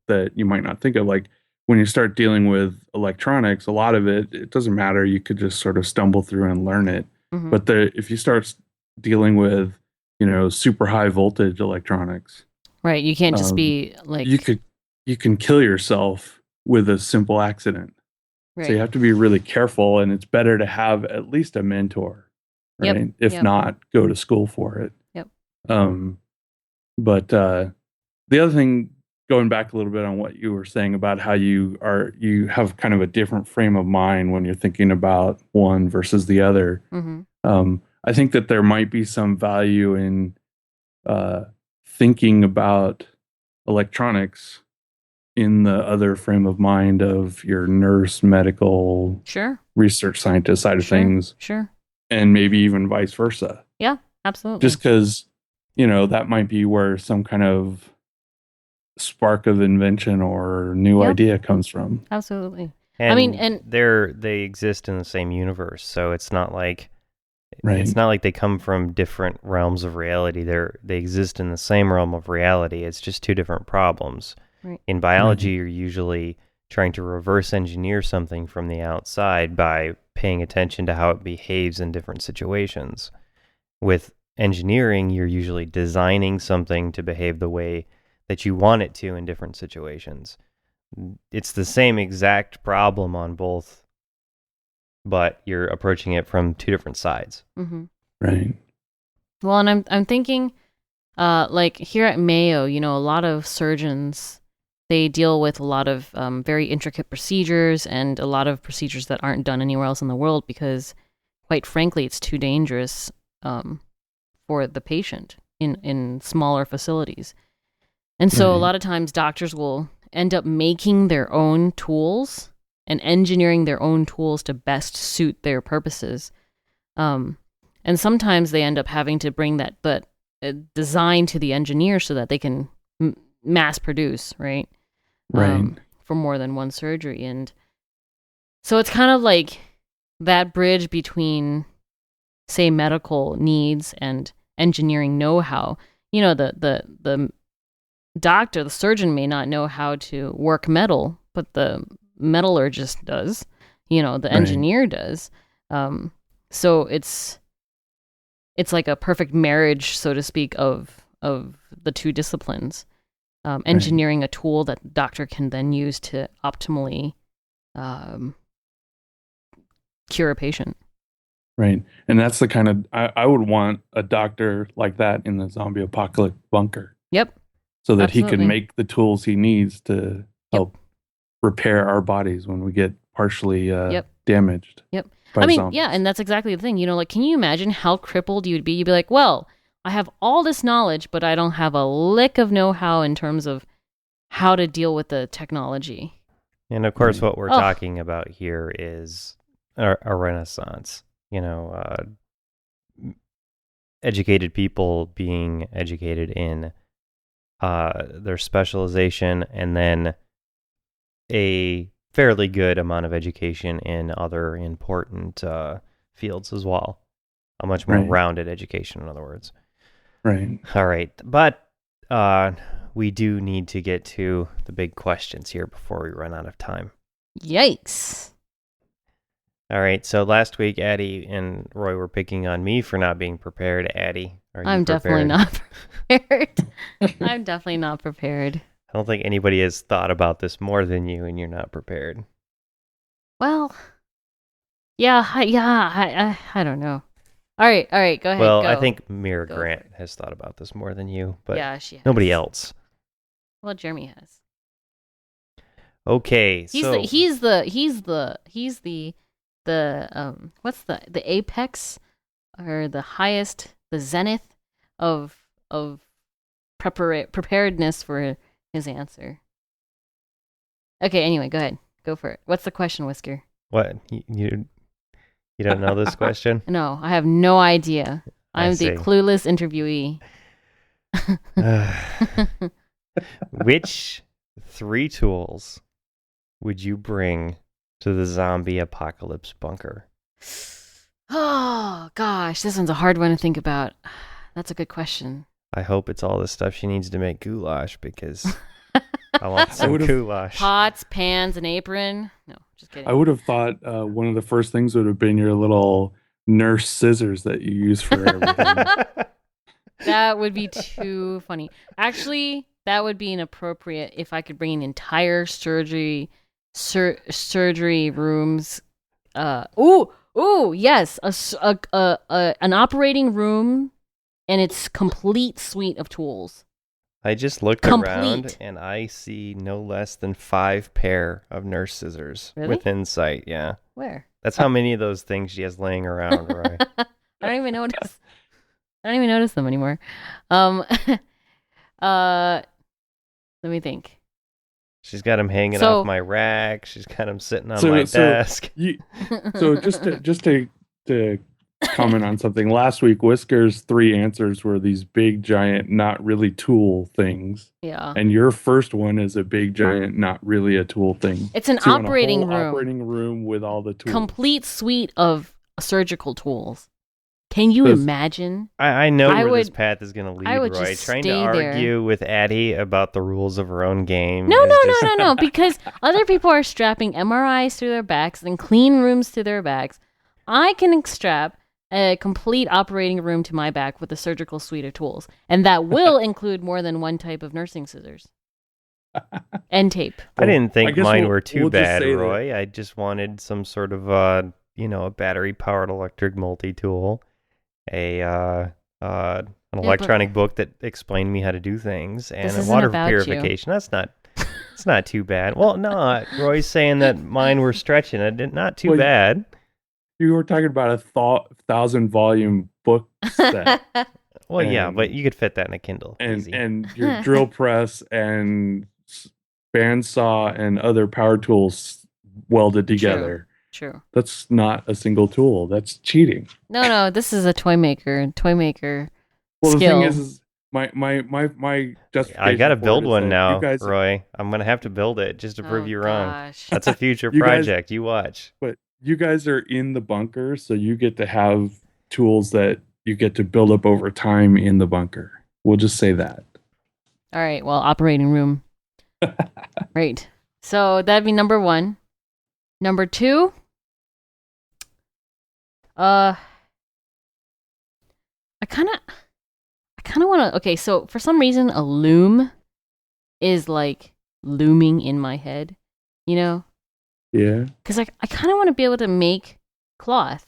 that you might not think of, like when you start dealing with electronics, a lot of it doesn't matter. You could just sort of stumble through and learn it. But if you start dealing with, you know, super high voltage electronics, right, you can't just be like you can kill yourself with a simple accident. Right. So you have to be really careful, and it's better to have at least a mentor, right? If not, go to school for it. Yep. But the other thing, going back a little bit on what you were saying about how you have kind of a different frame of mind when you're thinking about one versus the other. I think that there might be some value in thinking about electronics in the other frame of mind of your nurse, medical, Sure. research scientist side of things, Sure. and maybe even vice versa. Yeah, absolutely. Just because, that might be where some kind of spark of invention or new idea comes from. Absolutely. And they exist in the same universe, so it's not like it's not like they come from different realms of reality. They exist in the same realm of reality. It's just two different problems. Right. In biology, you're usually trying to reverse engineer something from the outside by paying attention to how it behaves in different situations. With engineering, you're usually designing something to behave the way that you want it to in different situations. It's the same exact problem on both, but you're approaching it from two different sides. Mm-hmm. Right. Well, and I'm thinking, like here at Mayo, a lot of surgeons, they deal with a lot of very intricate procedures and a lot of procedures that aren't done anywhere else in the world because, quite frankly, it's too dangerous for the patient in smaller facilities. And so a lot of times doctors will end up making their own tools and engineering their own tools to best suit their purposes. And sometimes they end up having to bring that design to the engineer so that they can mass produce, right? Right. For more than one surgery. And so it's kind of like that bridge between, say, medical needs and engineering know-how. The doctor, the surgeon may not know how to work metal, but the metallurgist does, the engineer does. So it's like a perfect marriage, so to speak, of the two disciplines. Engineering a tool that the doctor can then use to optimally cure a patient. Right. And that's the kind of, I would want a doctor like that in the zombie apocalypse bunker. Yep. So that Absolutely. he can make the tools he needs to help repair our bodies when we get partially damaged. Yep. Zombies. Yeah, and that's exactly the thing. Can you imagine how crippled you'd be? You'd be like, well, I have all this knowledge, but I don't have a lick of know-how in terms of how to deal with the technology. And of course, what we're talking about here is a renaissance. Educated people being educated in their specialization, and then a fairly good amount of education in other important fields as well. A much more rounded education, in other words. Right. All right. But we do need to get to the big questions here before we run out of time. Yikes. All right. So last week, Addie and Roy were picking on me for not being prepared. Addie, are you I'm prepared? definitely not prepared. I'm definitely not prepared. I don't think anybody has thought about this more than you, and you're not prepared. Well, I don't know. All right, go ahead. Well, go. I think Mira Grant has thought about this more than you, but she has. nobody else. Well, Jeremy has. Okay, He's the what's the apex or the highest, the zenith of preparedness for his answer. Okay, anyway, go ahead. Go for it. What's the question, Whisker? What? You don't know this question? No, I have no idea. I'm the clueless interviewee. Which 3 tools would you bring to the zombie apocalypse bunker? Oh, gosh, this one's a hard one to think about. That's a good question. I hope it's all the stuff she needs to make goulash, because I want some goulash. Pots, pans, an apron. No, just kidding. I would have thought one of the first things would have been your little nurse scissors that you use for everything. That would be too funny. Actually, that would be inappropriate if I could bring an entire surgery rooms. Yes, an operating room and its complete suite of tools. I just looked around and I see no less than 5 pair of nurse scissors within sight. Yeah. Where? That's how many of those things she has laying around, right? I don't even notice them anymore. Let me think. She's got them hanging So- off my rack. She's got them sitting on So- my so- desk. So just to comment on something, last week Whisker's 3 answers were these big giant not really tool things, Yeah. and your first one is a big giant not really a tool thing. It's an So you want a operating whole room. operating room with all the tools. Complete suite of surgical tools. Can you Does- imagine? I know I where this would- path is going to lead, I would Roy. just Trying to stay there. argue with Addie about the rules of her own game. No, is just- no, because other people are strapping MRIs through their backs and clean rooms to their backs. I can strap a complete operating room to my back with a surgical suite of tools, and that will include more than one type of nursing scissors and tape. I didn't I think guess mine we'll- were too we'll just bad, say that- Roy. I just wanted some sort of, a battery-powered electric multi-tool, an electronic book that explained me how to do things, and This a isn't water about you. purification. It's not too bad. Well, no, Roy's saying that mine were stretching it. Not too Well, bad. You were talking about a 1,000-volume book set, Well, yeah, and- but you could fit that in a Kindle. and Easy. and your drill press and bandsaw and other power tools welded together. True. That's not a single tool. That's cheating. No, this is a toy maker. Toy maker Well, skill. the thing is my justification. I got to for build it is one that now, you guys, Roy. I'm going to have to build it just to prove you wrong. Gosh. That's a future You guys- project. You watch. But you guys are in the bunker, so you get to have tools that you get to build up over time in the bunker. We'll just say that. All right. Well, operating room. Right. So that'd be number 1. Number 2. I kind of want to. Okay, so for some reason, a loom is like looming in my head. You know, Yeah. because I kind of want to be able to make cloth.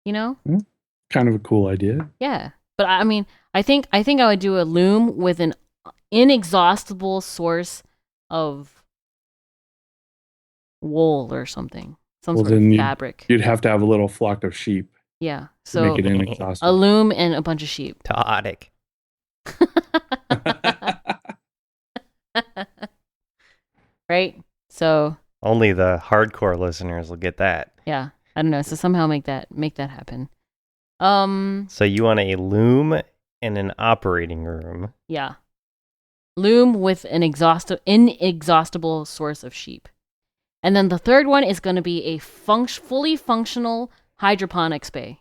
You know. Kind of a cool idea. Yeah, but I mean, I think I would do a loom with an inexhaustible source of wool or something, some Well, sort of then fabric. You'd have to have a little flock of sheep Yeah, to so make it a inexhaustible. loom and a bunch of sheep. Chaotic. Right? So Only the hardcore listeners will get that. yeah, I don't know. So somehow make that happen. So you want a loom and an operating room. Yeah, loom with an inexhaustible source of sheep. And then the third one is going to be a fully functional hydroponics bay.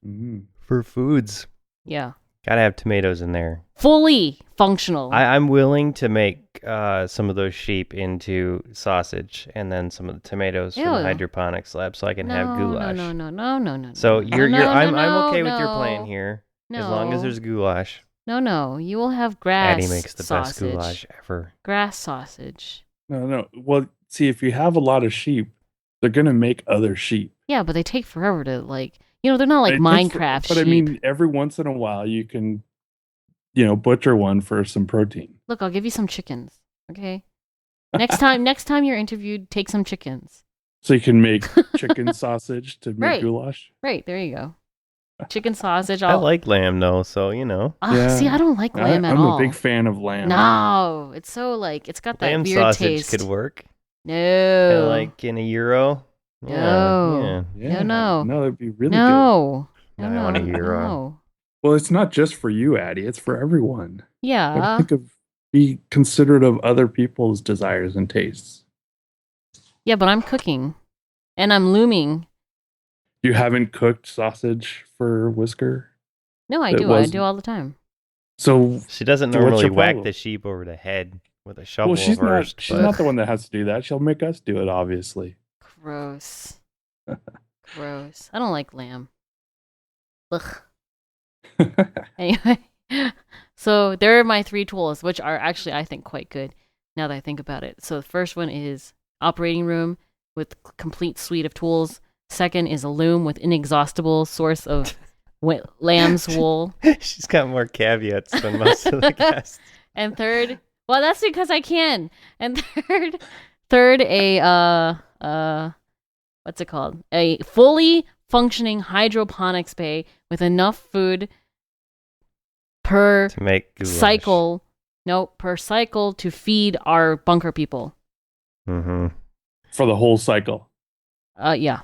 Mm. For foods. Yeah. Gotta have tomatoes in there. Fully functional. I'm willing to make some of those sheep into sausage and then some of the tomatoes from the Ew. hydroponics lab so I can have goulash. No. So I'm no, okay with your no. plan here. No. As long as there's goulash. No. You will have grass Addie makes the sausage. best goulash ever. Grass sausage. No. Well, see, if you have a lot of sheep, they're gonna make other sheep. Yeah, but they take forever to they're not like It takes Minecraft But sheep. I mean, every once in a while, you can, butcher one for some protein. Look, I'll give you some chickens. Okay. Next time you're interviewed, take some chickens. So you can make chicken sausage to make Right. goulash. Right, there you go. Chicken sausage. I like lamb though, so Yeah. See, I don't like lamb at I'm all. a big fan of lamb. No, it's so it's got that lamb weird sausage taste. could work. No. Like in a gyro. No. Yeah. No. No, that'd be really good. No. I want a gyro. No. Well, it's not just for you, Addie. It's for everyone. Yeah. Be considerate of other people's desires and tastes. Yeah, but I'm cooking. And I'm looming. You haven't cooked sausage for Whisker? No, I It do. I wasn't- do all the time. So, She doesn't So what's normally your whack problem? the sheep over the head with a shovel well, she's first. she's but- not the one that has to do that. She'll make us do it, obviously. Gross. Gross. I don't like lamb. Ugh. Anyway, so there are my 3 tools, which are actually, I think, quite good now that I think about it. So the first one is operating room with complete suite of tools. Second is a loom with inexhaustible source of lamb's wool. She's got more caveats than most of the guests. And third, well, that's because I can. And third, a what's it called? A fully functioning hydroponics bay with enough food per To make goulash. cycle. No, per cycle to feed our bunker people. Mm-hmm. For the whole cycle. Yeah.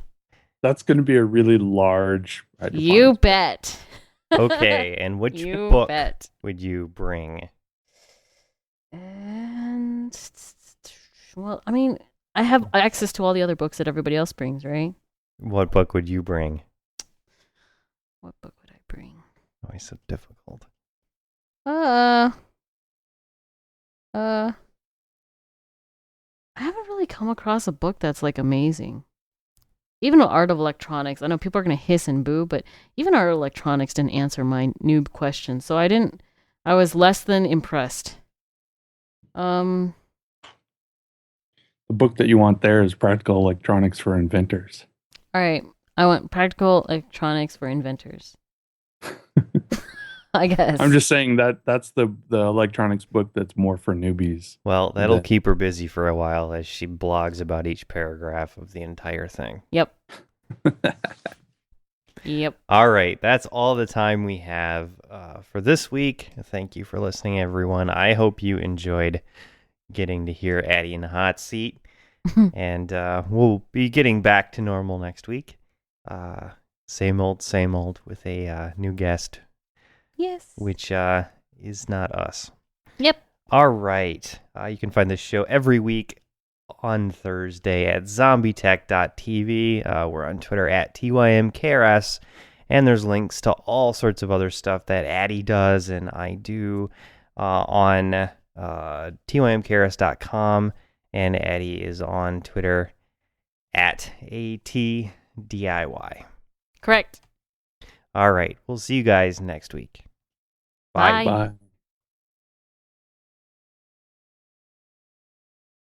That's going to be a really large hydroponics. You bet. Okay, and which You book bet. would you bring? And well, I mean, I have access to all the other books that everybody else brings, right? What book would you bring? What book would I bring? Always so difficult. I haven't really come across a book that's like amazing. Even Art of Electronics, I know people are gonna hiss and boo, but even Art of Electronics didn't answer my noob question, so I was less than impressed. The book that you want there is Practical Electronics for Inventors. All right, I want Practical Electronics for Inventors. I guess. I'm just saying that's the electronics book that's more for newbies. Well, that'll keep her busy for a while as she blogs about each paragraph of the entire thing. Yep. Yep. All right, that's all the time we have for this week. Thank you for listening, everyone. I hope you enjoyed getting to hear Addie in the hot seat. And we'll be getting back to normal next week. Same old with a new guest. Yes. Which is not us. Yep. All right. You can find this show every week on Thursday at ZombieTech.tv. We're on Twitter at tymkrs. And there's links to all sorts of other stuff that Addie does and I do on tymkrs.com. And Addie is on Twitter at ATDIY. Correct. All right. We'll see you guys next week. Bye. Bye. Bye.